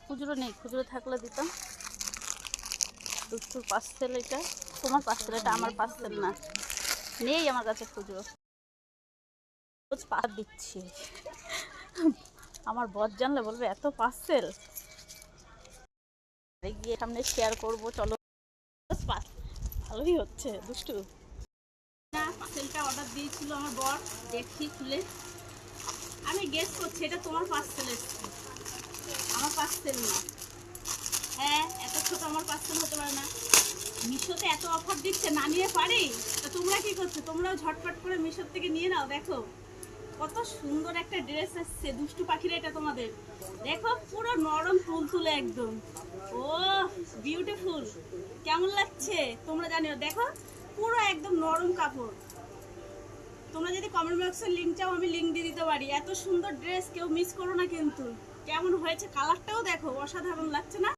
খুচরো নেই, খুচরো থাকলে দিতাম। দুষ্টুর পার্সেল এটা, তোমার পার্সেল এটা, আমার পার্সেল না। নেই আমার কাছে খুচরো, রোজ পার দিচ্ছি। আমার বর জানলে বলবে এত পার্সেল। গিয়ে সামনে শেয়ার করবো, চলো। ভালোই হচ্ছে দুষ্টু। পার্সেলটা অর্ডার দিয়েছিল আমার বর, দেখি খুলে। আমি গেস করছি এটা তোমার পার্সেল এসছে, আমার পার্সেল না। হ্যাঁ, এত ছোট আমার পার্সেল হতে পারে না। মিশোতে এত অফার দিচ্ছে, না নিয়ে পারি? তো তোমরা কি করছো? তোমরাও ঝটপট করে মিশোর থেকে নিয়ে নাও। দেখো কত সুন্দর একটা ড্রেস এসছে, দুষ্টু পাখির এটা তোমাদের। দেখো পুরো নরম তুলতুলে একদম। ও বিউটিফুল, কেমন লাগছে তোমরা জানিও। দেখো পুরো একদম নরম কাপড়। তোমরা যদি কমেন্ট বক্সের লিঙ্ক চাও আমি লিঙ্ক দিয়ে দিতে পারি। এত সুন্দর ড্রেস কেউ মিস করো না কিন্তু। কেমন হয়েছে কালারটাও দেখো, অসাধারণ লাগছে না?